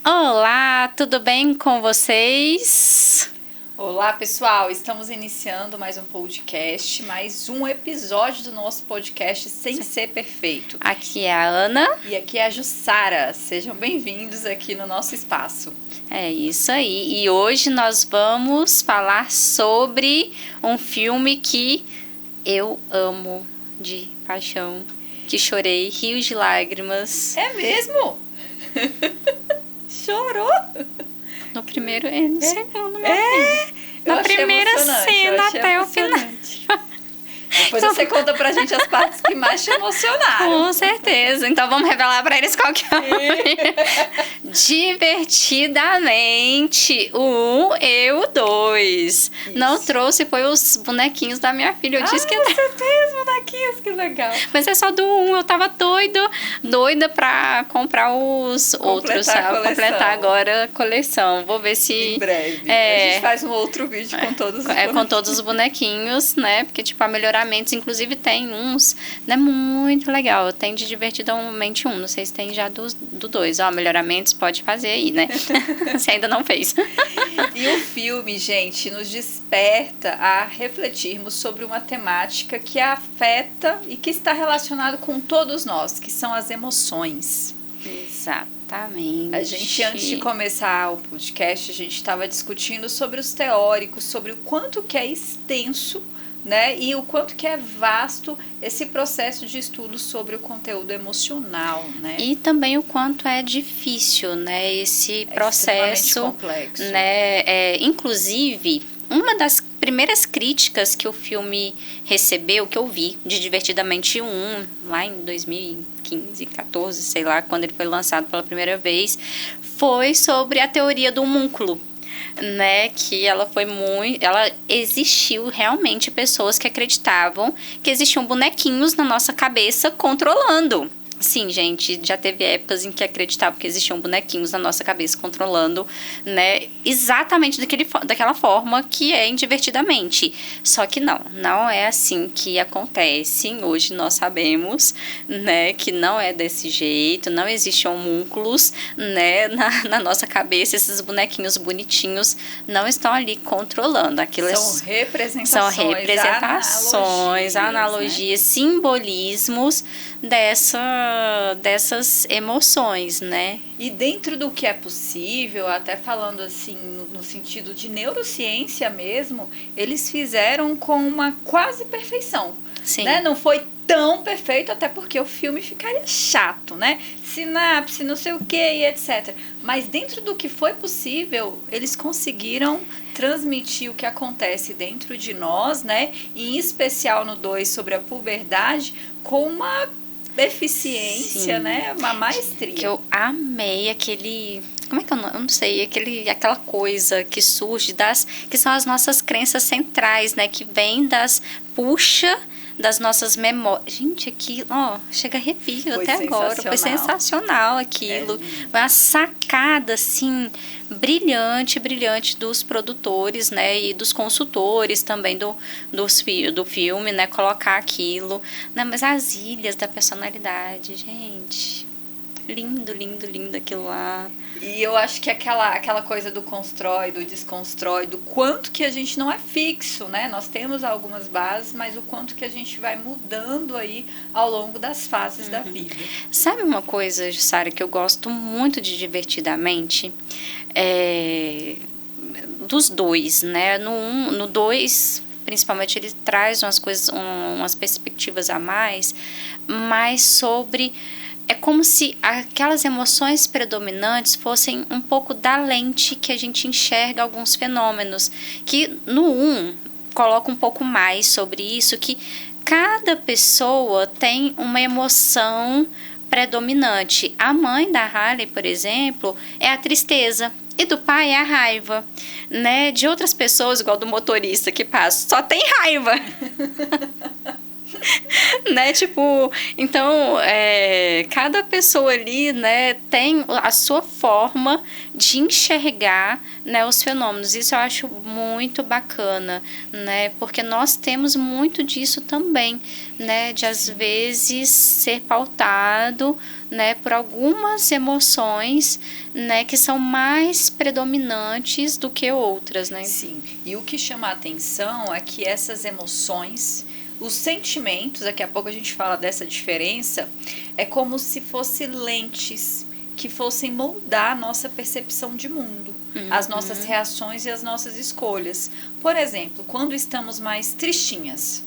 Olá, tudo bem com vocês? Olá, pessoal! Estamos iniciando mais um podcast, mais um episódio do nosso podcast Sem Ser Perfeito. Aqui é a Ana. E aqui é a Jussara. Sejam bem-vindos aqui no nosso espaço. É isso aí. E hoje nós vamos falar sobre um filme que eu amo de paixão, que chorei rios de lágrimas. É mesmo? Chorou? No primeiro e no segundo. Eu Na achei primeira emocionante, cena até o final. Depois você conta pra gente as partes que mais te emocionaram. Com certeza. Então vamos revelar pra eles qual que é o nome. Divertidamente. O 1 e o 2. Não trouxe, foi os bonequinhos da minha filha. Eu disse que... Você tem os bonequinhos, que legal. Mas é só do 1. Eu tava doida pra comprar os outros, sabe? Completar agora a coleção. Vou ver se... Em breve. A gente faz um outro vídeo com todos os bonequinhos. Com todos os bonequinhos, né? Porque, tipo, a melhoramentos, inclusive tem uns, né, muito legal. Tem de Divertidamente 1, não sei se tem já do 2. Ó, melhoramentos pode fazer aí, né? Se ainda não fez. E o filme, gente, nos desperta a refletirmos sobre uma temática que afeta e que está relacionada com todos nós, que são as emoções. Exatamente. A gente, antes de começar o podcast, a gente estava discutindo sobre os teóricos, sobre o quanto que é extenso, né? E o quanto que é vasto esse processo de estudo sobre o conteúdo emocional, né? E também o quanto é difícil, né? Esse processo, complexo, né? Inclusive, uma das primeiras críticas que o filme recebeu, que eu vi, de Divertidamente 1, lá em 2015, 14, sei lá, quando ele foi lançado pela primeira vez, foi sobre a teoria do homúnculo. Né, que ela existiu realmente pessoas que acreditavam que existiam bonequinhos na nossa cabeça controlando. Sim, gente, já teve épocas em que acreditavam que existiam bonequinhos na nossa cabeça controlando, né, exatamente daquela forma que é em Divertidamente. Só que não é assim que acontece. Hoje nós sabemos, né, que não é desse jeito, não existem homúnculos, né, na nossa cabeça. Esses bonequinhos bonitinhos não estão ali controlando. São representações, analogias, né? Simbolismos dessas emoções, né? E dentro do que é possível, até falando assim no sentido de neurociência mesmo, eles fizeram com uma quase perfeição. Sim. Né? Não foi tão perfeito, até porque o filme ficaria chato, né? Sinapse, não sei o que e etc. Mas dentro do que foi possível, eles conseguiram transmitir o que acontece dentro de nós, né? E em especial no 2 sobre a puberdade, com uma eficiência, sim, né? Uma maestria. Que eu amei aquele... Como é que eu não sei? Aquela coisa que surge que são as nossas crenças centrais, né? Que vem puxa das nossas memórias. Gente, aquilo, chega arrepio até agora. Foi sensacional aquilo. Foi uma sacada, assim, brilhante dos produtores, né? E dos consultores também do filme, né? Colocar aquilo. Né? Mas as ilhas da personalidade, gente... Lindo aquilo lá. E eu acho que aquela coisa do constrói, do desconstrói, do quanto que a gente não é fixo, né? Nós temos algumas bases, mas o quanto que a gente vai mudando aí ao longo das fases da vida. Sabe uma coisa, Jussara, que eu gosto muito de Divertidamente? Dos dois, né? No 2, principalmente, ele traz umas coisas, umas perspectivas a mais, mas sobre... É como se aquelas emoções predominantes fossem um pouco da lente que a gente enxerga alguns fenômenos. Que no 1 coloca um pouco mais sobre isso, que cada pessoa tem uma emoção predominante. A mãe da Hailey, por exemplo, é a tristeza. E do pai é a raiva. Né? De outras pessoas, igual do motorista que passa, só tem raiva. Né, tipo, então, cada pessoa ali, né, tem a sua forma de enxergar, né, os fenômenos. Isso eu acho muito bacana, né, porque nós temos muito disso também, né, de às vezes ser pautado, né, por algumas emoções, né, que são mais predominantes do que outras, né? Sim, e o que chama a atenção é que essas emoções, os sentimentos, daqui a pouco a gente fala dessa diferença, é como se fossem lentes que fossem moldar a nossa percepção de mundo, as nossas reações e as nossas escolhas. Por exemplo, quando estamos mais tristinhas,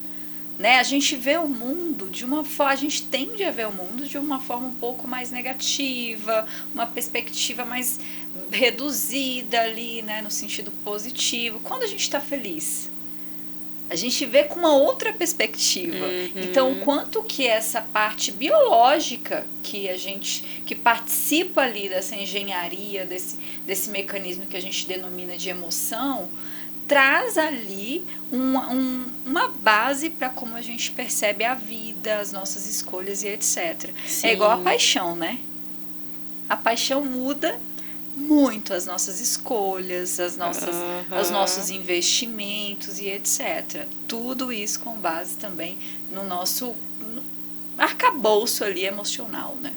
né, a gente vê o mundo de uma forma, a gente tende a ver o mundo de uma forma um pouco mais negativa, uma perspectiva mais reduzida ali, né, no sentido positivo. Quando a gente está feliz, a gente vê com uma outra perspectiva. Então, o quanto que essa parte biológica que participa ali dessa engenharia, desse mecanismo que a gente denomina de emoção, traz ali uma base para como a gente percebe a vida, as nossas escolhas e etc. Sim. É igual a paixão, né? A paixão muda muito as nossas escolhas, os nossos investimentos e etc. Tudo isso com base também no nosso arcabouço ali emocional, né?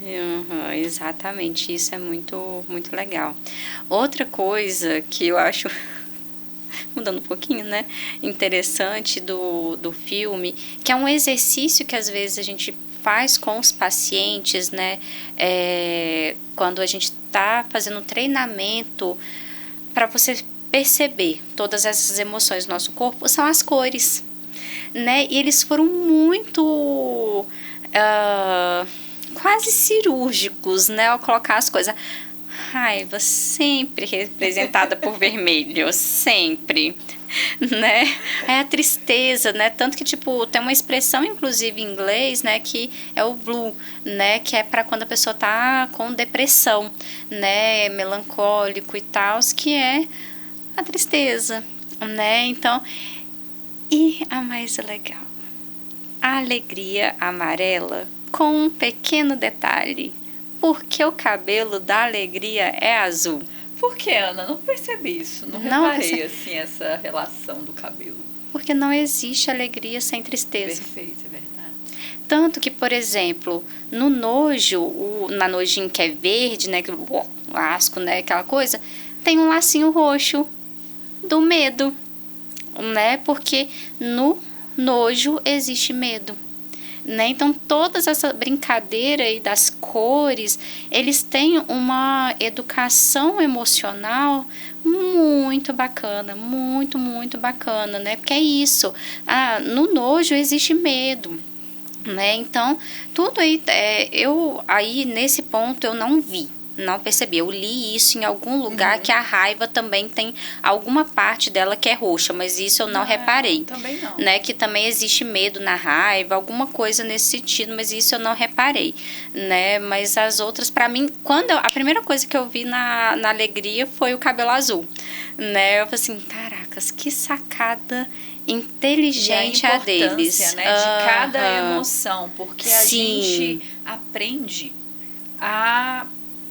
Exatamente, isso é muito, muito legal. Outra coisa que eu acho, mudando um pouquinho, né, interessante do filme, que é um exercício que às vezes a gente faz com os pacientes, né, quando a gente está fazendo um treinamento para você perceber todas essas emoções do nosso corpo, são as cores, né, e eles foram muito quase cirúrgicos, né, ao colocar as coisas. Raiva sempre representada por vermelho, sempre, né? É a tristeza, né? Tanto que, tipo, tem uma expressão, inclusive, em inglês, né? Que é o blue, né? Que é para quando a pessoa tá com depressão, né? Melancólico e tal, que é a tristeza, né? Então, e a mais legal, a alegria amarela, com um pequeno detalhe. Porque o cabelo da alegria é azul. Por que, Ana? Não percebi isso. Não reparei, assim, essa relação do cabelo. Porque não existe alegria sem tristeza. Perfeito, é verdade. Tanto que, por exemplo, no nojo, na nojinho que é verde, né, o asco, né, aquela coisa, tem um lacinho roxo do medo, né? Porque no nojo existe medo. Né? Então, toda essa brincadeira aí das cores, eles têm uma educação emocional muito bacana, muito, muito bacana, né? Porque é isso, no nojo existe medo, né? Então, tudo aí, aí nesse ponto eu não vi. Não percebi, eu li isso em algum lugar que a raiva também tem alguma parte dela que é roxa, mas isso eu não reparei. Também não. Né, que também existe medo na raiva, alguma coisa nesse sentido, mas isso eu não reparei, né? Mas as outras, para mim, a primeira coisa que eu vi na alegria foi o cabelo azul, né? Eu falei assim, caracas, que sacada inteligente a deles, né, de cada emoção, porque a gente aprende a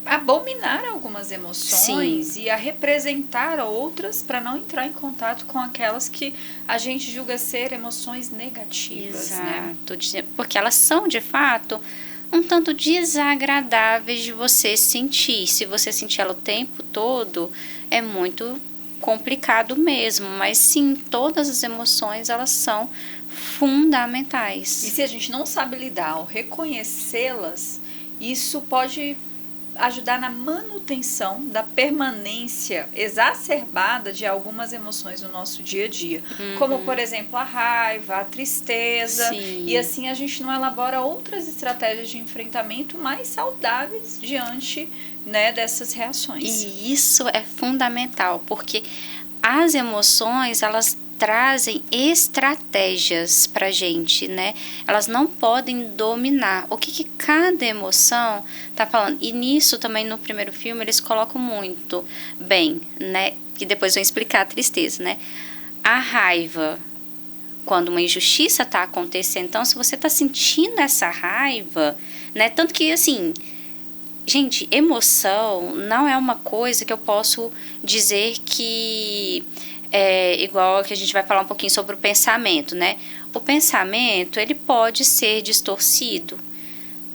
abominar algumas emoções e a representar outras para não entrar em contato com aquelas que a gente julga ser emoções negativas. Exato, né? Porque elas são, de fato, um tanto desagradáveis de você sentir. Se você sentir ela o tempo todo, é muito complicado mesmo. Mas sim, todas as emoções, elas são fundamentais. E se a gente não sabe lidar ou reconhecê-las, isso pode ajudar na manutenção da permanência exacerbada de algumas emoções no nosso dia a dia. Como, por exemplo, a raiva, a tristeza. Sim. E assim a gente não elabora outras estratégias de enfrentamento mais saudáveis diante, né, dessas reações. E isso é fundamental, porque as emoções, elas trazem estratégias pra gente, né? Elas não podem dominar. O que cada emoção tá falando? E nisso também no primeiro filme eles colocam muito bem, né? Que depois vão explicar a tristeza, né? A raiva, quando uma injustiça está acontecendo. Então, se você está sentindo essa raiva, né? Tanto que, assim, gente, emoção não é uma coisa que eu posso dizer que é igual que a gente vai falar um pouquinho sobre o pensamento, né? O pensamento, ele pode ser distorcido.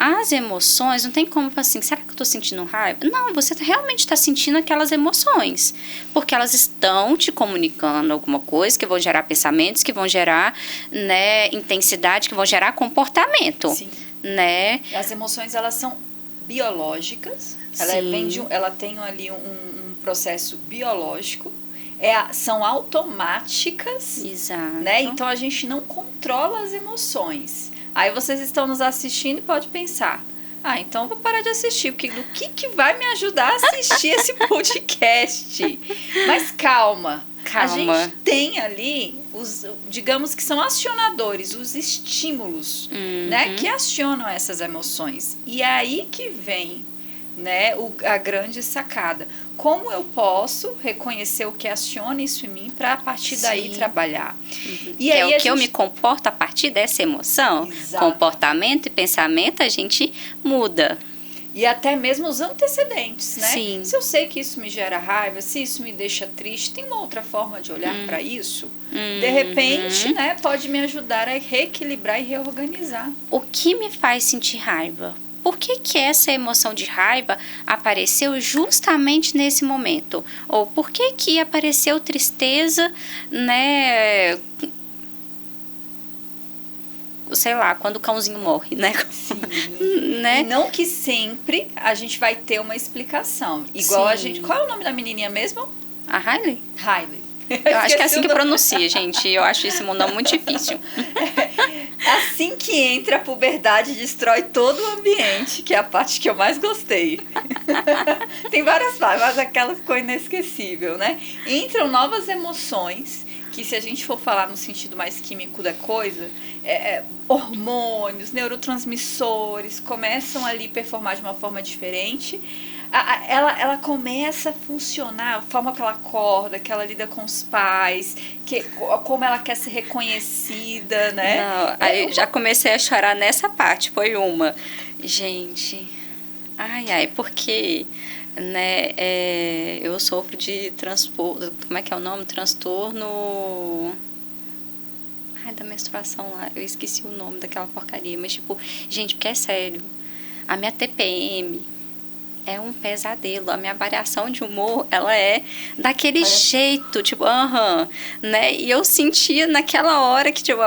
As emoções, não tem como falar assim, será que eu estou sentindo raiva? Não, você realmente está sentindo aquelas emoções, porque elas estão te comunicando alguma coisa, que vão gerar pensamentos, que vão gerar, né, intensidade, que vão gerar comportamento. Sim. Né? As emoções, elas são biológicas, ela tem ali um processo biológico, são automáticas. Exato. Né? Então a gente não controla as emoções. Aí vocês estão nos assistindo e pode pensar, então eu vou parar de assistir, porque do que vai me ajudar a assistir esse podcast? Mas calma. A gente tem ali digamos que são acionadores, os estímulos, né, que acionam essas emoções. E é aí que vem, né, a grande sacada. Como eu posso reconhecer o que aciona isso em mim para a partir daí trabalhar? E aí eu me comporto a partir dessa emoção. Exato. Comportamento e pensamento a gente muda. E até mesmo os antecedentes, né? Sim. Se eu sei que isso me gera raiva, se isso me deixa triste, tem uma outra forma de olhar para isso? De repente, né, pode me ajudar a reequilibrar e reorganizar. O que me faz sentir raiva? Por que essa emoção de raiva apareceu justamente nesse momento? Ou por que apareceu tristeza, né? Sei lá, quando o cãozinho morre, né? Sim. Né? E não que sempre a gente vai ter uma explicação. Igual a gente... Qual é o nome da menininha mesmo? A Riley? Riley. Eu acho que é assim que pronuncia, gente. Eu acho esse mundo muito difícil. Assim que entra a puberdade, destrói todo o ambiente, que é a parte que eu mais gostei. Tem várias partes, mas aquela ficou inesquecível, né? Entram novas emoções, que se a gente for falar no sentido mais químico da coisa, hormônios, neurotransmissores começam ali a performar de uma forma diferente. Ela começa a funcionar, a forma que ela acorda, que ela lida com os pais, como ela quer ser reconhecida, né? Não, aí eu já comecei a chorar nessa parte, foi uma. Gente, porque, né, eu sofro de transtorno, como é que é o nome? Transtorno... da menstruação lá, eu esqueci o nome daquela porcaria, mas tipo, gente, porque é sério, a minha TPM é um pesadelo, a minha variação de humor, ela é daquele jeito, tipo, né, e eu sentia naquela hora que, tipo,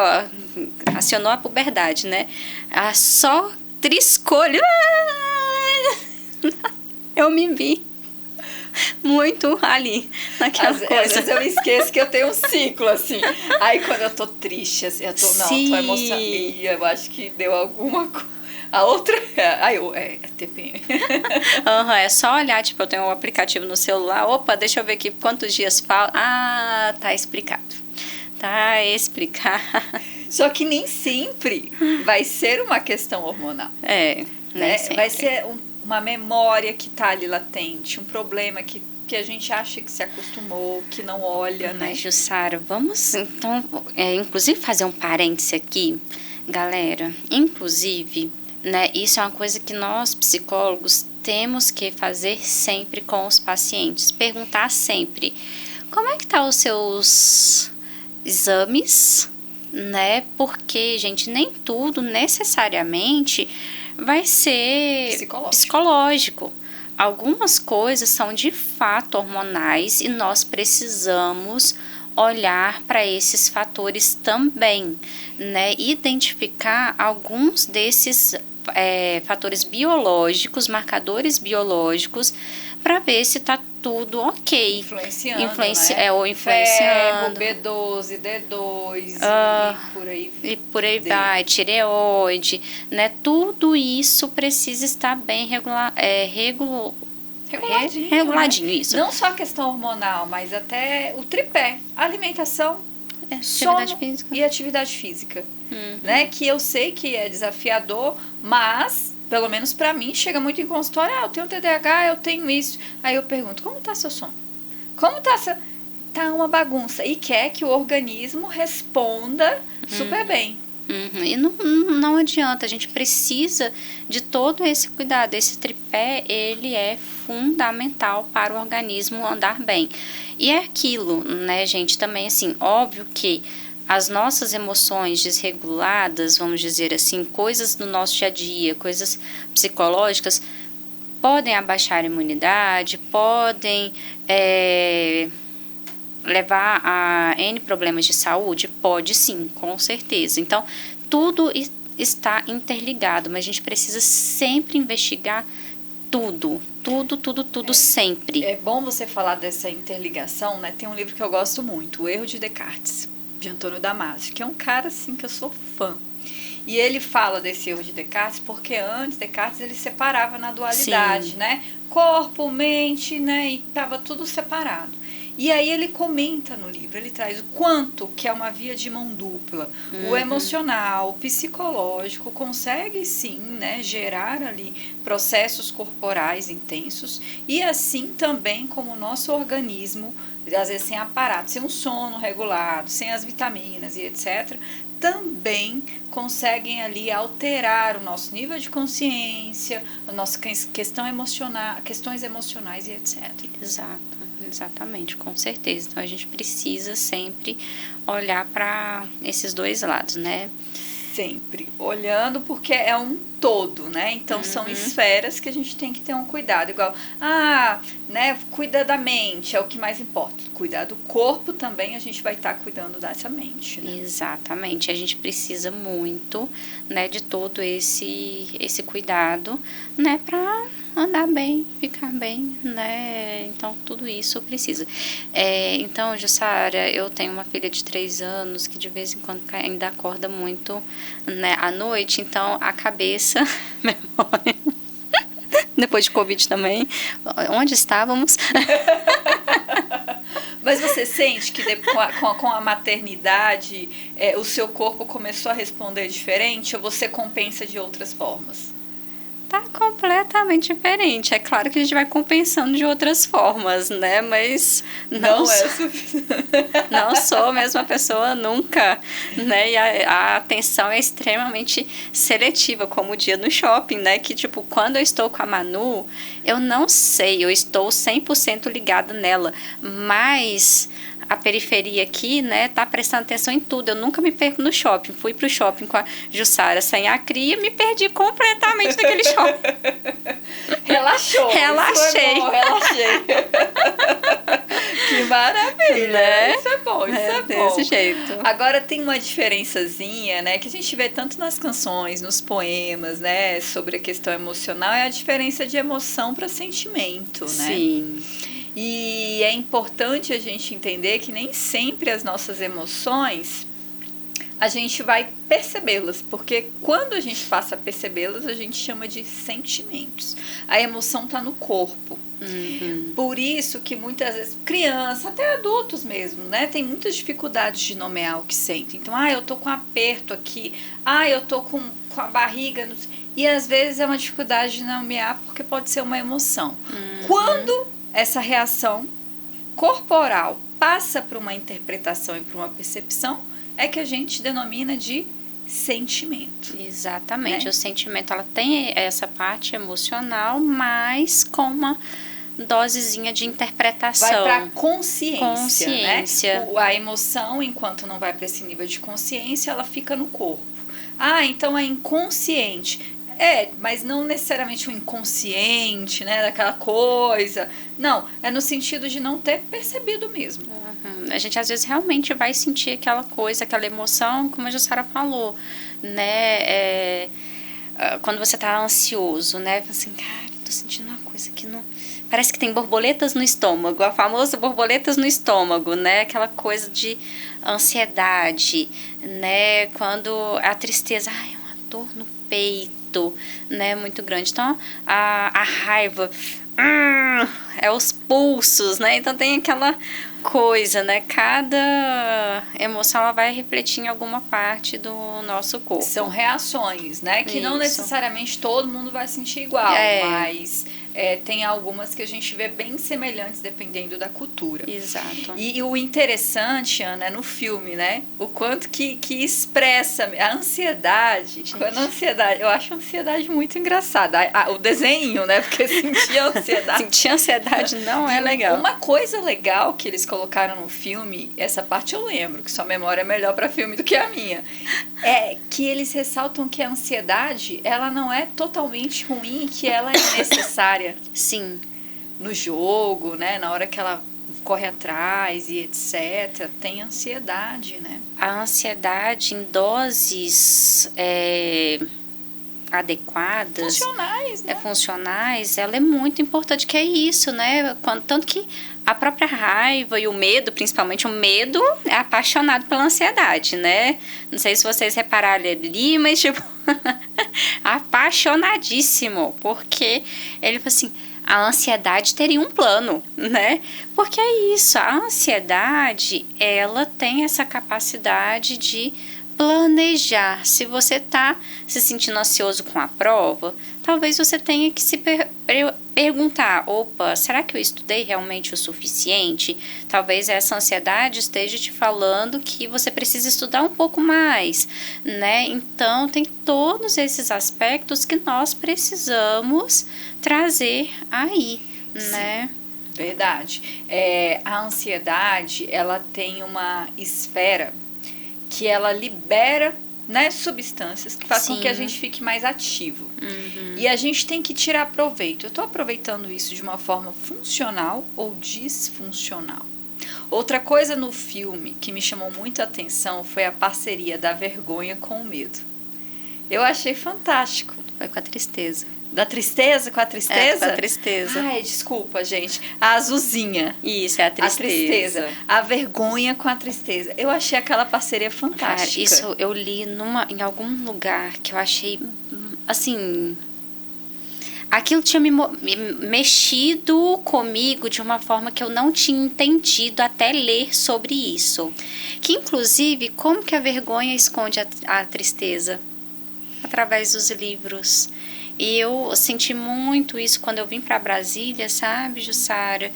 acionou a puberdade, né, só triscolho, eu me vi muito ali, naquela coisa. Às vezes eu esqueço que eu tenho um ciclo, assim. Aí quando eu tô triste, assim, tô emocionada, eu acho que deu alguma coisa. A outra, TPM. É só olhar, tipo, eu tenho um aplicativo no celular, deixa eu ver aqui quantos dias falta. Tá explicado. Tá explicado. Só que nem sempre vai ser uma questão hormonal. Né? Vai ser uma memória que tá ali latente, um problema que a gente acha que se acostumou, que não olha, né? Mas, Jussara, vamos, então, inclusive fazer um parêntese aqui, galera, inclusive, né, isso é uma coisa que nós, psicólogos, temos que fazer sempre com os pacientes, perguntar sempre, como é que tá os seus exames, né, porque, gente, nem tudo necessariamente vai ser psicológico. Algumas coisas são de fato hormonais e nós precisamos olhar para esses fatores também, né? Identificar alguns desses fatores biológicos, marcadores biológicos, para ver se está tudo ok. Influenciando, né? Ou influenciando. B12, D2 e por aí vai, tireoide, né? Tudo isso precisa estar bem reguladinho, né? isso. Não só a questão hormonal, mas até o tripé, alimentação, atividade física e atividade física, né? Que eu sei que é desafiador, mas pelo menos pra mim chega muito em consultório, eu tenho TDAH, eu tenho isso. Aí eu pergunto, como tá seu sono? Como tá tá uma bagunça. E quer que o organismo responda super bem. E não adianta, a gente precisa de todo esse cuidado. Esse tripé, ele é fundamental para o organismo andar bem. E é aquilo, né, gente, também assim, óbvio que as nossas emoções desreguladas, vamos dizer assim, coisas do nosso dia a dia, coisas psicológicas, podem abaixar a imunidade, podem levar a N problemas de saúde? Pode sim, com certeza. Então, tudo está interligado, mas a gente precisa sempre investigar tudo, sempre. É bom você falar dessa interligação, né? Tem um livro que eu gosto muito, O Erro de Descartes, de Antônio Damasio, que é um cara, assim, que eu sou fã. E ele fala desse erro de Descartes porque antes Descartes ele separava na dualidade, Sim. né? Corpo, mente, né? E estava tudo separado. E aí ele comenta no livro, ele traz o quanto que é uma via de mão dupla. O emocional, o psicológico consegue sim, né, gerar ali processos corporais intensos e assim também como o nosso organismo, às vezes sem aparato, sem um sono regulado, sem as vitaminas e etc., também conseguem ali alterar o nosso nível de consciência, a nossa questão emocional, questões emocionais e etc. Exatamente, com certeza. Então a gente precisa sempre olhar para esses dois lados, né? Sempre olhando, porque é um todo, né? Então são esferas que a gente tem que ter um cuidado. Igual, né? Cuida da mente, é o que mais importa. Cuidar do corpo também, a gente vai estar cuidando dessa mente, né? Exatamente. A gente precisa muito, né, de todo esse cuidado, né, para andar bem, ficar bem, né? Então, tudo isso precisa. Então, Jussara, eu tenho uma filha de 3 anos que de vez em quando ainda acorda muito, né, à noite. Então, a cabeça, memória, depois de Covid também, onde estávamos? Mas você sente que com a maternidade, o seu corpo começou a responder diferente ou você compensa de outras formas? Tá completamente diferente. É claro que a gente vai compensando de outras formas, né? Mas não é suficiente. Não sou a mesma pessoa nunca, né? E a atenção é extremamente seletiva, como o dia no shopping, né? Que, tipo, quando eu estou com a Manu, eu não sei, eu estou 100% ligada nela, mas a periferia aqui, né, tá prestando atenção em tudo. Eu nunca me perco no shopping. Fui pro shopping com a Jussara sem a cria, me perdi completamente naquele shopping. Relaxou. Relaxei. Relaxei. Que maravilha, né? Isso é bom, isso é bom. Desse jeito. Agora tem uma diferençazinha, né, que a gente vê tanto nas canções, nos poemas, né, sobre a questão emocional, é a diferença de emoção para sentimento, né? Sim. E é importante a gente entender que nem sempre as nossas emoções a gente vai percebê-las, porque quando a gente passa a percebê-las, a gente chama de sentimentos. A emoção está no corpo. Por isso que muitas vezes, crianças, até adultos mesmo, né, tem muitas dificuldades de nomear o que sentem. Então, eu tô com aperto aqui, eu tô com a barriga, e às vezes é uma dificuldade de nomear porque pode ser uma emoção. Quando essa reação corporal passa para uma interpretação e para uma percepção, é que a gente denomina de sentimento. Exatamente. Né? O sentimento, ela tem essa parte emocional, mas com uma dosezinha de interpretação. Vai para consciência. Né? A emoção, enquanto não vai para esse nível de consciência, ela fica no corpo. Então é inconsciente. Mas não necessariamente o inconsciente, né, daquela coisa. Não, é no sentido de não ter percebido mesmo. A gente às vezes realmente vai sentir aquela coisa, aquela emoção, como a Jussara falou, né, quando você tá ansioso, né, assim, cara, eu tô sentindo uma coisa que não... Parece que tem borboletas no estômago, a famosa borboletas no estômago, né, aquela coisa de ansiedade, né, quando a tristeza, é uma dor no peito, né, muito grande. Então, a raiva é os pulsos, né? Então tem aquela coisa, né? Cada emoção ela vai refletir em alguma parte do nosso corpo. São reações, né? Que não necessariamente todo mundo vai sentir igual, mas tem algumas que a gente vê bem semelhantes dependendo da cultura. Exato. E o interessante, Ana, é no filme, né? O quanto que expressa a ansiedade. Quando a ansiedade, eu acho a ansiedade muito engraçada. O desenho, né? Porque sentir ansiedade. Sentir ansiedade não é legal. Uma coisa legal que eles colocaram no filme, essa parte eu lembro, que sua memória é melhor para filme do que a minha, é que eles ressaltam que a ansiedade, ela não é totalmente ruim, que ela é necessária. Sim. No jogo, né? Na hora que ela corre atrás e etc. Tem ansiedade, né? A ansiedade em doses adequadas, funcionais, né? Funcionais, ela é muito importante, que é isso, né? Tanto que a própria raiva e o medo, principalmente o medo, é apaixonado pela ansiedade, né? Não sei se vocês repararam ali, mas tipo, apaixonadíssimo, porque ele falou assim, a ansiedade teria um plano, né? Porque é isso, a ansiedade, ela tem essa capacidade de planejar. Se você está se sentindo ansioso com a prova, talvez você tenha que se perguntar, opa, será que eu estudei realmente o suficiente? Talvez essa ansiedade esteja te falando que você precisa estudar um pouco mais, né? Então, tem todos esses aspectos que nós precisamos trazer aí, né? Verdade. A ansiedade, ela tem uma esfera que ela libera, né, substâncias que faz com que a gente fique mais ativo. Uhum. E a gente tem que tirar proveito. Eu estou aproveitando isso de uma forma funcional ou disfuncional. Outra coisa no filme que me chamou muito a atenção foi a parceria da vergonha com o medo. Eu achei fantástico. Foi com a tristeza. Da tristeza com a tristeza? Com a tristeza. Ai, desculpa, gente. A azulzinha. Isso, é a tristeza. A tristeza. A vergonha com a tristeza. Eu achei aquela parceria fantástica. Cara, isso eu li em algum lugar que eu achei, assim... Aquilo tinha me mexido comigo de uma forma que eu não tinha entendido até ler sobre isso. Que, inclusive, como que a vergonha esconde a tristeza? Através dos livros. E eu senti muito isso quando eu vim para Brasília, sabe, Jussara?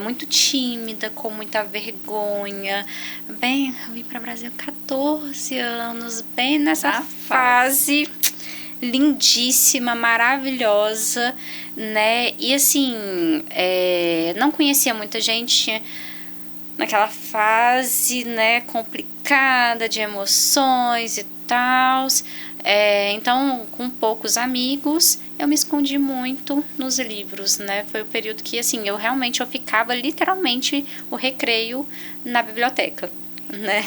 Muito tímida, com muita vergonha. Bem, eu vim para Brasília com 14 anos, bem nessa fase lindíssima, maravilhosa, né? E assim, não conhecia muita gente naquela fase, né, complicada de emoções e tal. Então, com poucos amigos, eu me escondi muito nos livros, né? Foi o período que, assim, eu ficava literalmente o recreio na biblioteca, né?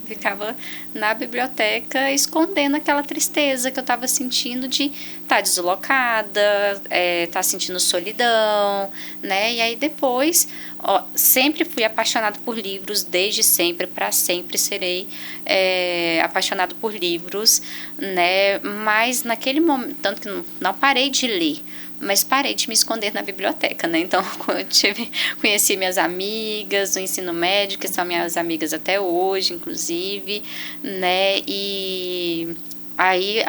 Ficava na biblioteca escondendo aquela tristeza que eu estava sentindo de estar deslocada, estar sentindo solidão, né? E aí depois, sempre fui apaixonada por livros, desde sempre, para sempre serei apaixonada por livros, né? Mas naquele momento, tanto que não parei de ler, mas parei de me esconder na biblioteca, né? Então, conheci minhas amigas do ensino médio, que são minhas amigas até hoje, inclusive, né? E aí,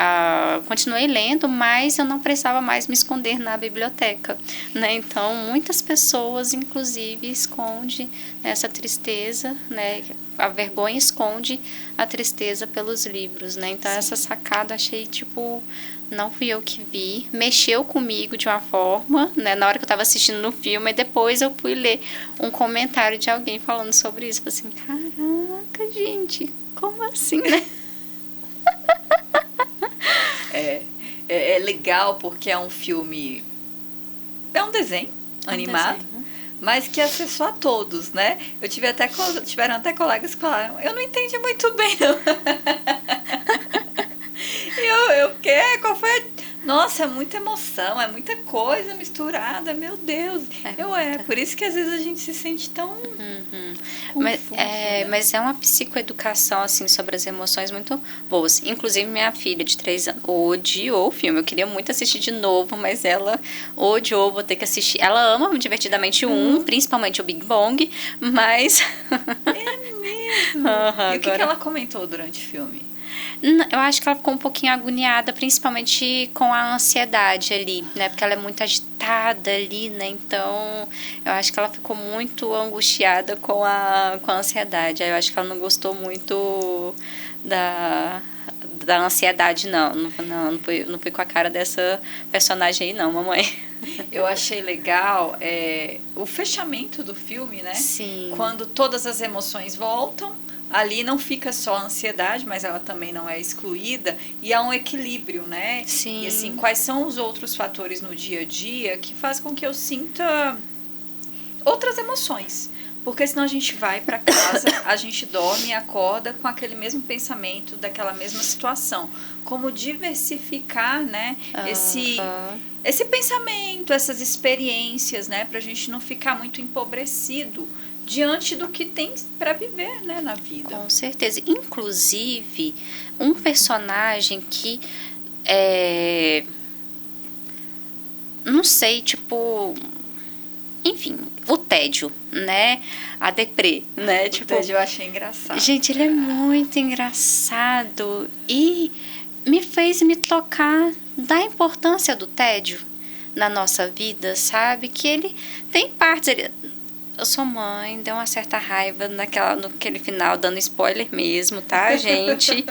continuei lendo, mas eu não precisava mais me esconder na biblioteca, né? Então, muitas pessoas, inclusive, escondem essa tristeza, né? A vergonha esconde a tristeza pelos livros, né? Então, essa sacada achei, tipo... Não fui eu que vi, mexeu comigo de uma forma, né, na hora que eu estava assistindo no filme, e depois eu fui ler um comentário de alguém falando sobre isso. Falei assim, caraca, gente, como assim, né? É legal porque é um filme, é um desenho animado, mas que acessou a todos, né? Tiveram até colegas que falaram, eu não entendi muito bem, não. Eu fiquei, qual foi? Nossa, é muita emoção, é muita coisa misturada, meu Deus. Por isso que às vezes a gente se sente tão confuso, né? Mas é uma psicoeducação, assim, sobre as emoções muito boas. Inclusive, minha filha de 3 anos odiou o filme. Eu queria muito assistir de novo, mas ela odiou, vou ter que assistir. Ela ama Divertidamente principalmente o Bing Bong, mas... É mesmo? E o que ela comentou durante o filme? Eu acho que ela ficou um pouquinho agoniada, principalmente com a ansiedade ali, né? Porque ela é muito agitada, agitada ali, né? Então, eu acho que ela ficou muito angustiada com a ansiedade. Aí eu acho que ela não gostou muito da ansiedade, não. Não fui com a cara dessa personagem aí, não, mamãe. Eu achei legal o fechamento do filme, né? Sim. Quando todas as emoções voltam, ali não fica só a ansiedade, mas ela também não é excluída, e há um equilíbrio, né? Sim. E assim, quais são os outros fatores no dia a dia que fazem com que eu sinta outras emoções? Porque senão a gente vai para casa, a gente dorme e acorda com aquele mesmo pensamento, daquela mesma situação. Como diversificar, né, esse pensamento, essas experiências, né, para a gente não ficar muito empobrecido diante do que tem para viver, né, na vida. Com certeza. Inclusive, um personagem que não sei, tipo, enfim, o tédio, né? A deprê, né? O tipo, tédio eu achei engraçado. Gente, ele é muito engraçado e me fez me tocar da importância do tédio na nossa vida, sabe? Que ele tem partes... Eu sou mãe, deu uma certa raiva naquele final, dando spoiler mesmo, tá, gente?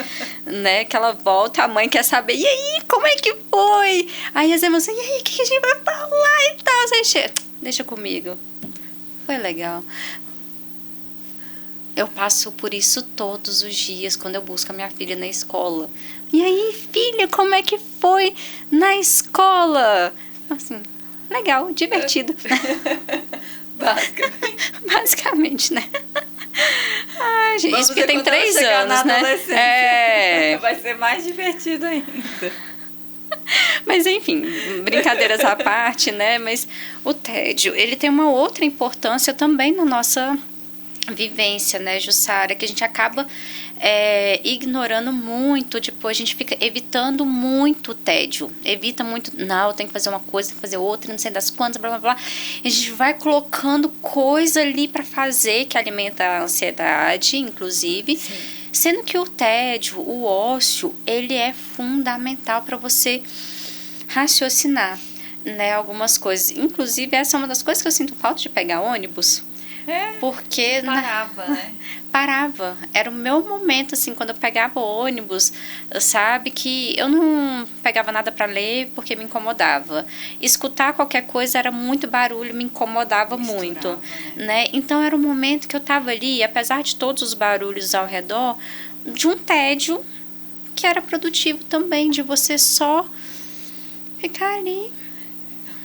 Né? Que ela volta, a mãe quer saber, e aí, como é que foi? Aí as emoções, e aí, o que a gente vai falar e tal? Aí, deixa comigo. Foi legal. Eu passo por isso todos os dias, quando eu busco a minha filha na escola. E aí, filha, como é que foi na escola? Assim, legal, divertido. Basicamente, né? Ai, gente, isso porque tem 3 anos, né? Vai ser mais divertido ainda. Mas, enfim, brincadeiras à parte, né? Mas o tédio, ele tem uma outra importância também na nossa vivência, né, Jussara? Que a gente acaba ignorando muito, tipo, a gente fica evitando muito o tédio, evita muito, não, eu tenho que fazer uma coisa, tenho que fazer outra, não sei das quantas, blá, blá, blá. E a gente vai colocando coisa ali para fazer que alimenta a ansiedade, inclusive. Sim. Sendo que o tédio, o ócio, ele é fundamental para você raciocinar, né, algumas coisas. Inclusive, essa é uma das coisas que eu sinto falta de pegar ônibus. Porque parava, né? Parava. Era o meu momento, assim, quando eu pegava o ônibus, sabe, que eu não pegava nada para ler porque me incomodava. Escutar qualquer coisa era muito barulho, me incomodava muito, né? Então era um momento que eu tava ali, apesar de todos os barulhos ao redor, de um tédio que era produtivo também, de você só ficar ali.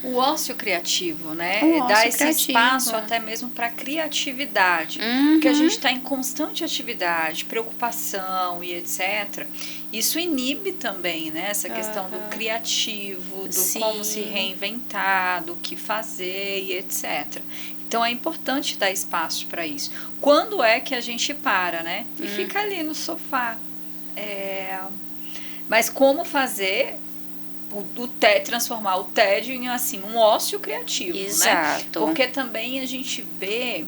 O ócio criativo, né? Dá esse espaço até mesmo para criatividade. Porque a gente está em constante atividade, preocupação e etc. Isso inibe também, né? Essa questão do criativo, do como se reinventar, do que fazer e etc. Então é importante dar espaço para isso. Quando é que a gente para, né? E fica ali no sofá. Mas como fazer... transformar o tédio em assim, um ócio criativo, Exato. né? Porque também a gente vê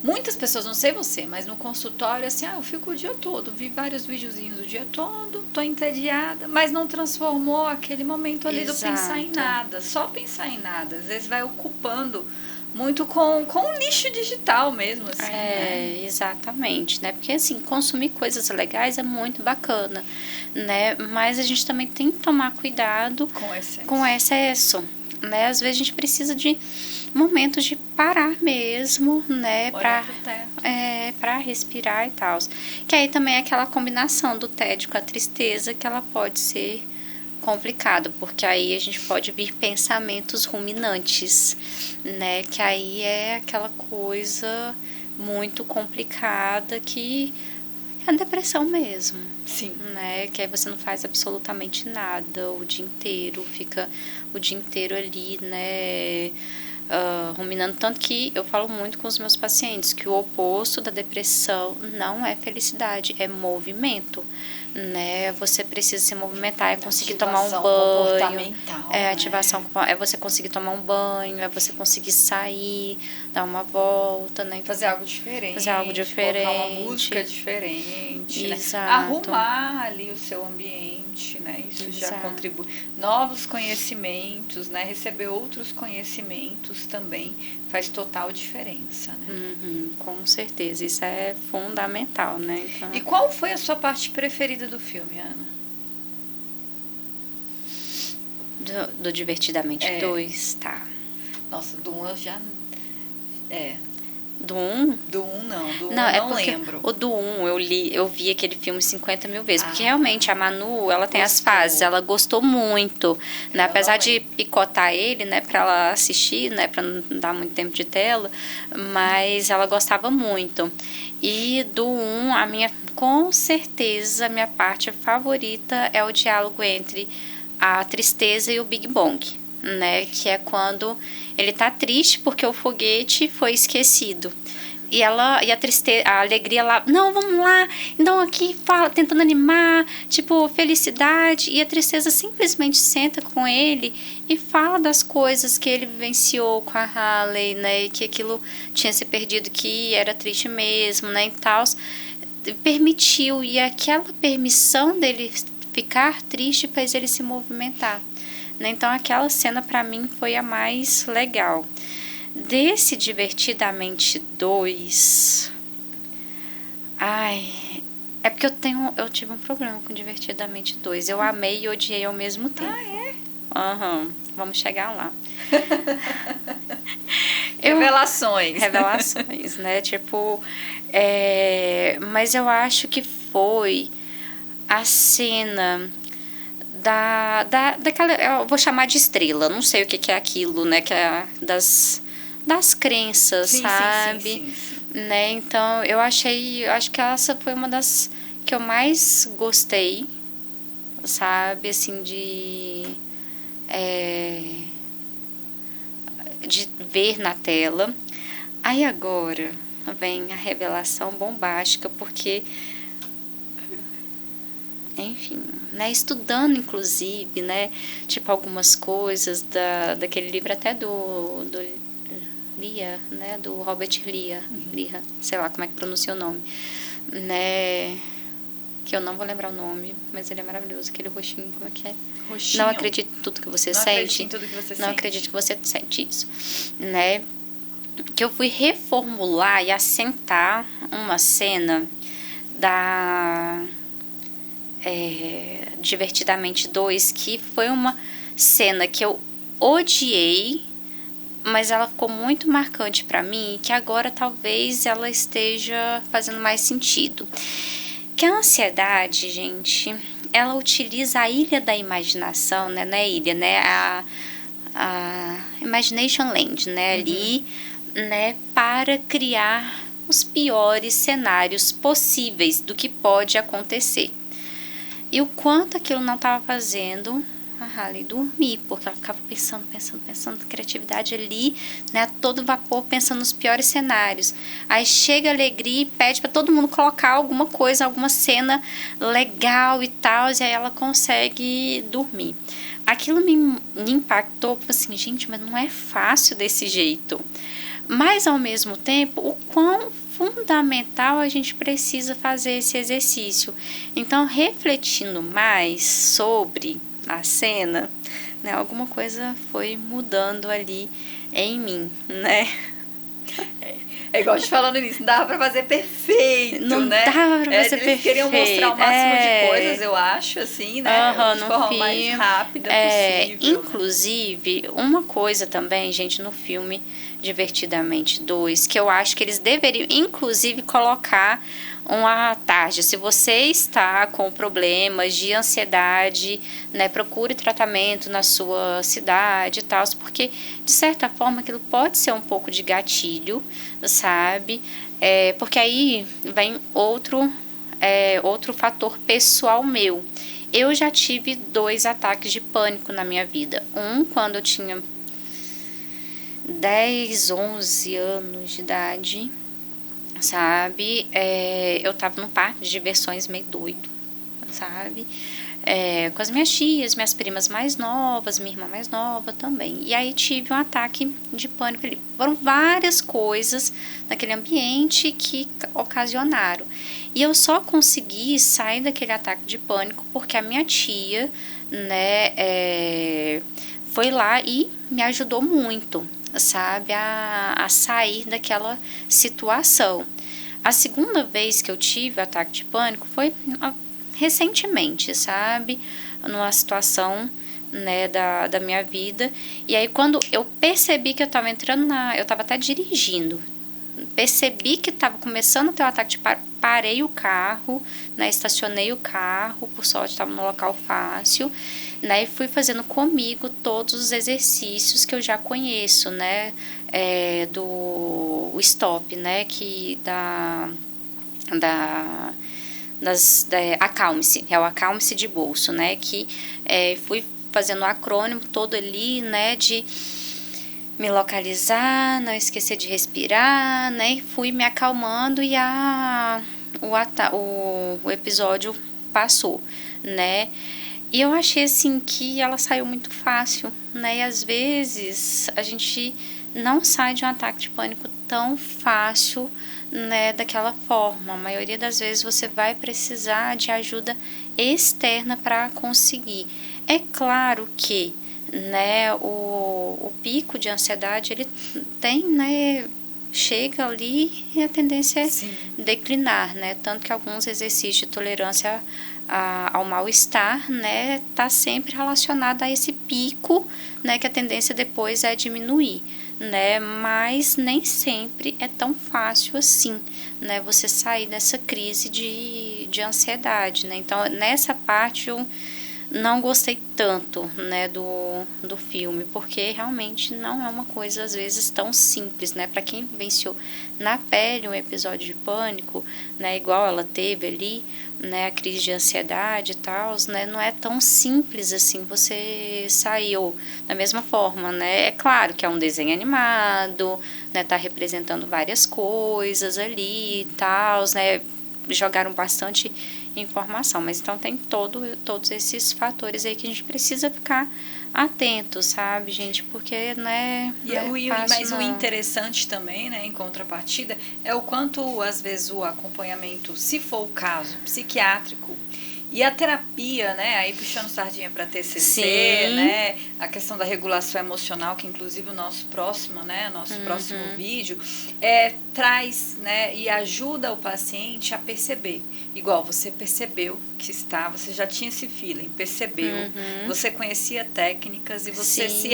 muitas pessoas, não sei você, mas no consultório assim, eu fico o dia todo, vi vários videozinhos o dia todo, tô entediada, mas não transformou aquele momento ali do pensar em nada, só pensar em nada, às vezes vai ocupando muito com o lixo digital mesmo, assim, né? Exatamente, né? Porque, assim, consumir coisas legais é muito bacana, né? Mas a gente também tem que tomar cuidado com o excesso, né? Às vezes a gente precisa de momentos de parar mesmo, né? Pra respirar e tal. Que aí também é aquela combinação do tédio com a tristeza, que ela pode ser complicado, porque aí a gente pode vir pensamentos ruminantes, né, que aí é aquela coisa muito complicada que é a depressão mesmo. Sim. Né, que aí você não faz absolutamente nada o dia inteiro, fica o dia inteiro ali, né, ruminando. Tanto que eu falo muito com os meus pacientes que o oposto da depressão não é felicidade, é movimento, né? Você precisa se movimentar, é conseguir tomar um banho, é ativação, é você conseguir tomar um banho, é você conseguir sair, dar uma volta, né? Fazer algo diferente. Fazer algo diferente. Colocar uma música diferente. Exato. Né? Arrumar ali o seu ambiente, né? Isso já contribui. Novos conhecimentos, né? Receber outros conhecimentos também faz total diferença, né? Com certeza, isso é fundamental, né? Então... E qual foi a sua parte preferida do filme, Ana? Do Divertidamente 2, tá. Nossa, do 1 eu já... Do 1? Do 1 não, do 1 não, eu não lembro. O do 1 eu vi aquele filme 50 mil vezes, porque realmente a Manu, ela tem as fases, ela gostou muito, né? Apesar de picotar ele, né, pra ela assistir, né, pra não dar muito tempo de tela, mas ela gostava muito. E do 1, com certeza, a minha parte favorita é o diálogo entre a tristeza e o Big Bong, né, que é quando ele tá triste porque o foguete foi esquecido. E a tristeza, a alegria lá, não, vamos lá, então aqui fala, tentando animar, tipo, felicidade. E a tristeza simplesmente senta com ele e fala das coisas que ele vivenciou com a Hayley, né, e que aquilo tinha se perdido, que era triste mesmo, né, e tal. Permitiu, e aquela permissão dele ficar triste fez ele se movimentar. Então aquela cena pra mim foi a mais legal. Desse Divertidamente 2, é porque eu tive um problema com Divertidamente 2. Eu amei e odiei ao mesmo tempo. Vamos chegar lá. Revelações, né? Tipo, mas eu acho que foi a cena daquela, eu vou chamar de estrela, não sei o que é aquilo, né, que é das crenças, sabe? Sim. Né? Então, eu acho que essa foi uma das que eu mais gostei, sabe, assim, de ver na tela. Aí agora vem a revelação bombástica, porque enfim, né, estudando inclusive, né, tipo algumas coisas daquele livro até do Lia, né, do Robert Lia, sei lá como é que pronuncia o nome, né, que eu não vou lembrar o nome, mas ele é maravilhoso, aquele roxinho, como é que é? Roxinho. Não acredite em tudo que você sente. Não acredite que você sente isso, né, que eu fui reformular e assentar uma cena da Divertidamente 2, que foi uma cena que eu odiei, mas ela ficou muito marcante pra mim, que agora talvez ela esteja fazendo mais sentido. Que a ansiedade, gente, ela utiliza a ilha da imaginação, né? Não é ilha, né? A Imagination Land, né? Ali, né? Para criar os piores cenários possíveis do que pode acontecer. E o quanto aquilo não estava fazendo a Hayley dormir, porque ela ficava pensando, criatividade ali, né, a todo vapor, pensando nos piores cenários. Aí chega a alegria e pede para todo mundo colocar alguma coisa, alguma cena legal e tal, e aí ela consegue dormir. Aquilo me impactou, assim, gente, mas não é fácil desse jeito. Mas, ao mesmo tempo, o quão fundamental a gente precisa fazer esse exercício. Então, refletindo mais sobre a cena, né, alguma coisa foi mudando ali em mim, né? É igual te falando nisso, não dava pra fazer perfeito, não né? Dava pra fazer eles queriam mostrar o máximo de coisas, eu acho, assim, né? De forma mais rápida possível. Inclusive, uma coisa também, gente, no filme Divertidamente 2, que eu acho que eles deveriam, inclusive, colocar uma tarde. Se você está com problemas de ansiedade, né, procure tratamento na sua cidade e tal, porque, de certa forma, aquilo pode ser um pouco de gatilho, sabe? Porque aí vem outro fator pessoal meu. Eu já tive 2 ataques de pânico na minha vida. Um, quando eu tinha 10, 11 anos de idade, sabe? Eu tava num parque de diversões meio doido, sabe? Com as minhas tias, minhas primas mais novas, minha irmã mais nova também. E aí tive um ataque de pânico ali. Foram várias coisas naquele ambiente que ocasionaram. E eu só consegui sair daquele ataque de pânico porque a minha tia, né, foi lá e me ajudou muito, sabe, a sair daquela situação. A segunda vez que eu tive ataque de pânico foi recentemente, sabe, numa situação, né, da minha vida. E aí quando eu percebi que eu estava entrando eu estava até dirigindo, percebi que estava começando a ter um ataque de pânico, parei o carro, né, estacionei o carro, por sorte estava no local fácil, né, e fui fazendo comigo todos os exercícios que eu já conheço, né, do stop, né, que acalme-se, é o acalme-se de bolso, né, que fui fazendo o acrônimo todo ali, né, de me localizar, não esquecer de respirar, né, e fui me acalmando e o episódio passou, né, e eu achei assim que ela saiu muito fácil, né, e às vezes a gente não sai de um ataque de pânico tão fácil, né, daquela forma. A maioria das vezes você vai precisar de ajuda externa para conseguir. É claro que, né, o pico de ansiedade ele tem, né, chega ali e a tendência é declinar, né, tanto que alguns exercícios de tolerância ao mal-estar, né, tá sempre relacionado a esse pico, né, que a tendência depois é diminuir, né, mas nem sempre é tão fácil assim, né, você sair dessa crise de ansiedade, né, então nessa parte eu não gostei tanto, né, do filme, porque realmente não é uma coisa às vezes tão simples, né, para quem vivenciou na pele um episódio de pânico, né, igual ela teve ali, né, a crise de ansiedade e tal, né, não é tão simples assim você saiu da mesma forma, né, é claro que é um desenho animado, né, tá representando várias coisas ali e tal, né, jogaram bastante informação, mas então tem todos esses fatores aí que a gente precisa ficar atento, sabe, gente, porque né, mas o interessante também, né, em contrapartida, é o quanto às vezes o acompanhamento, se for o caso, psiquiátrico e a terapia, né, aí puxando sardinha para TCC, né, a questão da regulação emocional, que inclusive o nosso próximo, né, próximo vídeo, traz, né, e ajuda o paciente a perceber. Igual você percebeu que você já tinha esse feeling, percebeu, você conhecia técnicas e você se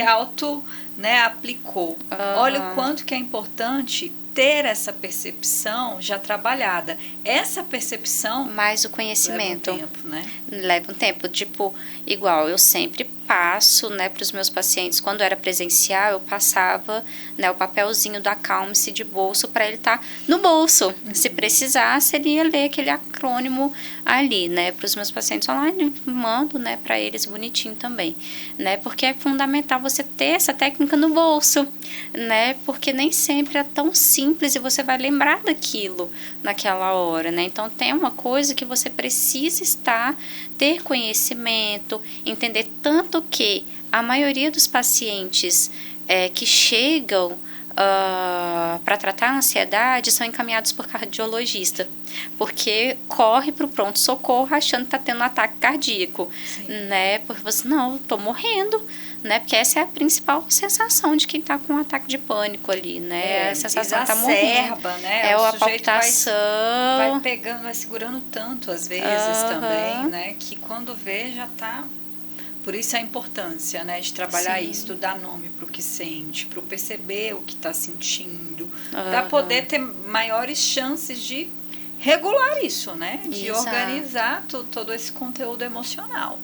né, aplicou. Olha o quanto que é importante ter essa percepção já trabalhada. Essa percepção mais o conhecimento leva um tempo, né? Leva um tempo, tipo, igual eu sempre passo, né, para os meus pacientes, quando era presencial, eu passava, né, o papelzinho do acalme-se de bolso para ele estar no bolso. Se precisasse, ele ia ler aquele acrônimo ali, né, para os meus pacientes online, mando, né, para eles bonitinho também, né, porque é fundamental você ter essa técnica no bolso, né, porque nem sempre é tão simples e você vai lembrar daquilo naquela hora, né, então tem uma coisa que você precisa ter conhecimento, entender tanto que a maioria dos pacientes que chegam para tratar a ansiedade são encaminhados por cardiologista, porque corre para o pronto-socorro achando que está tendo um ataque cardíaco, né? Porque você, não, estou morrendo, né? Porque essa é a principal sensação de quem está com um ataque de pânico ali, né? A sensação de estar morrendo. Né? A palpitação. Vai pegando, vai segurando tanto às vezes também, né? Que quando vê já está... Por isso a importância, né, de trabalhar isso, dar nome para o que sente, para perceber o que está sentindo, para poder ter maiores chances de regular isso, né? De organizar todo esse conteúdo emocional.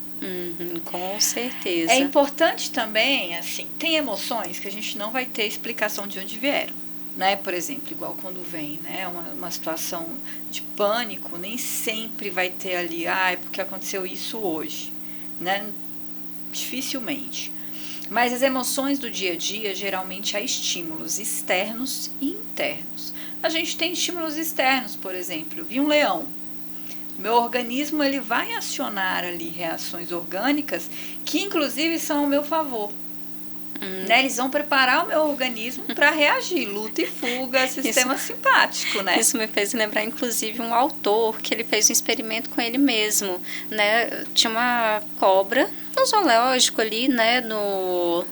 Com certeza. É importante também, assim, tem emoções que a gente não vai ter explicação de onde vieram, né? Por exemplo, igual quando vem, né, uma situação de pânico, nem sempre vai ter ali, é porque aconteceu isso hoje, né? Dificilmente. Mas as emoções do dia a dia, geralmente há estímulos externos e internos. A gente tem estímulos externos, por exemplo, eu vi um leão. Meu organismo ele vai acionar ali reações orgânicas que inclusive são ao meu favor. Né? Eles vão preparar o meu organismo para reagir, luta e fuga, sistema simpático, né? Isso me fez lembrar, inclusive, um autor que ele fez um experimento com ele mesmo, né? Tinha uma cobra no zoológico ali, né? No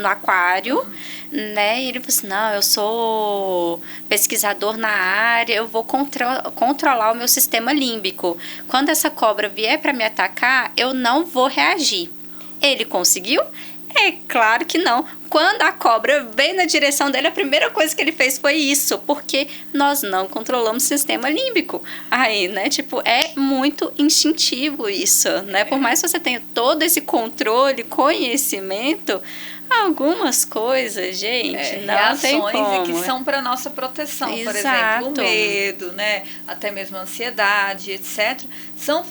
aquário, né? E ele falou assim, não, eu sou pesquisador na área, eu vou controlar o meu sistema límbico. Quando essa cobra vier para me atacar, eu não vou reagir. Ele conseguiu? É claro que não. Quando a cobra veio na direção dele, a primeira coisa que ele fez foi isso, porque nós não controlamos o sistema límbico. Aí, né, tipo, é muito instintivo isso, né? Por mais que você tenha todo esse controle, conhecimento, algumas coisas, gente, não tem como. Reações que são para nossa proteção, por exemplo, o medo, né? Até mesmo a ansiedade, etc. São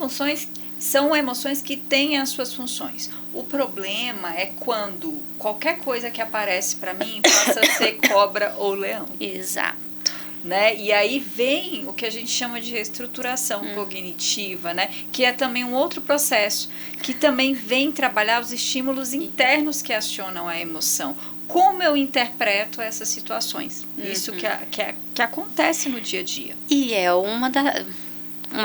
emoções que têm as suas funções. O problema é quando qualquer coisa que aparece para mim passa a ser cobra ou leão. Exato. Né? E aí vem o que a gente chama de reestruturação cognitiva, né? Que é também um outro processo, que também vem trabalhar os estímulos internos que acionam a emoção. Como eu interpreto essas situações. Isso que acontece no dia a dia. E é uma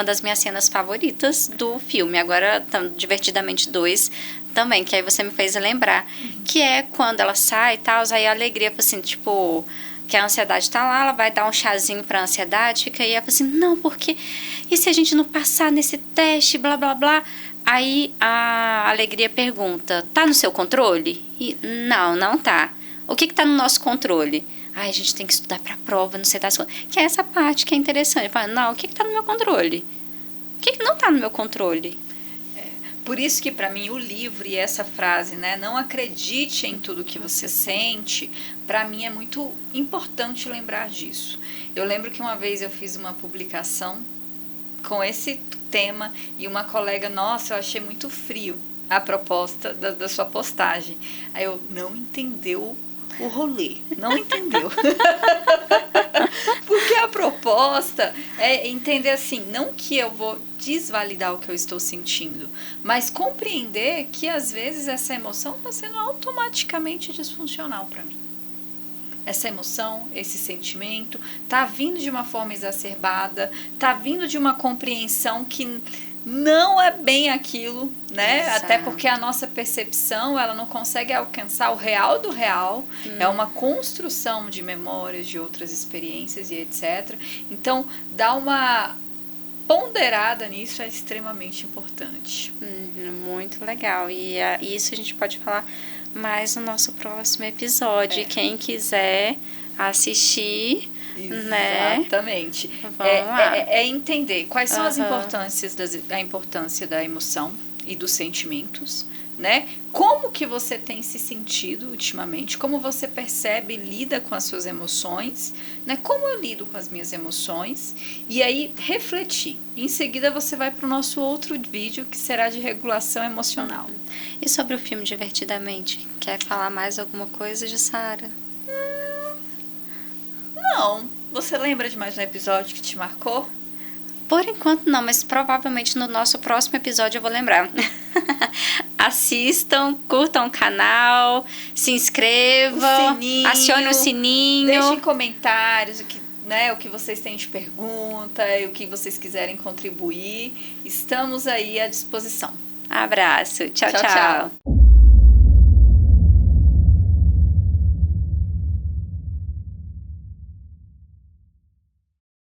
das minhas cenas favoritas do filme. Agora, Divertidamente 2 também, que aí você me fez lembrar. Que é quando ela sai e tal, aí a alegria, assim, tipo, que a ansiedade tá lá, ela vai dar um chazinho pra ansiedade, fica aí, ela fala assim, não, porque e se a gente não passar nesse teste, blá, blá, blá? Aí a alegria pergunta, tá no seu controle? E não tá. O que tá no nosso controle? Ai, a gente tem que estudar pra prova, não sei das coisas. Que é essa parte que é interessante. Fala, não, o que tá no meu controle? O que não tá no meu controle? Por isso que para mim o livro e essa frase, né, não acredite em tudo que você sente, para mim é muito importante lembrar disso. Eu lembro que uma vez eu fiz uma publicação com esse tema e uma colega, nossa, eu achei muito frio a proposta da sua postagem. Aí eu, não entendeu o rolê, não entendeu. Porque a proposta é entender assim, não que eu vou desvalidar o que eu estou sentindo, mas compreender que às vezes essa emoção está sendo automaticamente disfuncional para mim. Essa emoção, esse sentimento, está vindo de uma forma exacerbada, está vindo de uma compreensão que não é bem aquilo, né? Exato. Até porque a nossa percepção, ela não consegue alcançar o real do real. É uma construção de memórias, de outras experiências e etc. Então, dar uma ponderada nisso é extremamente importante. Muito legal. E isso a gente pode falar mais no nosso próximo episódio. Quem quiser assistir... Exatamente. Né? É entender quais são as importâncias a importância da emoção e dos sentimentos, né? Como que você tem se sentido ultimamente, como você percebe e lida com as suas emoções, né? Como eu lido com as minhas emoções, e aí refletir. Em seguida você vai para o nosso outro vídeo que será de regulação emocional. E sobre o filme Divertidamente, quer falar mais alguma coisa, Jussara? Não. Você lembra de mais um episódio que te marcou? Por enquanto não, mas provavelmente no nosso próximo episódio eu vou lembrar. Assistam, curtam o canal, se inscrevam, acione o sininho. Deixem comentários o que vocês têm de pergunta, o que vocês quiserem contribuir. Estamos aí à disposição. Abraço. Tchau, tchau.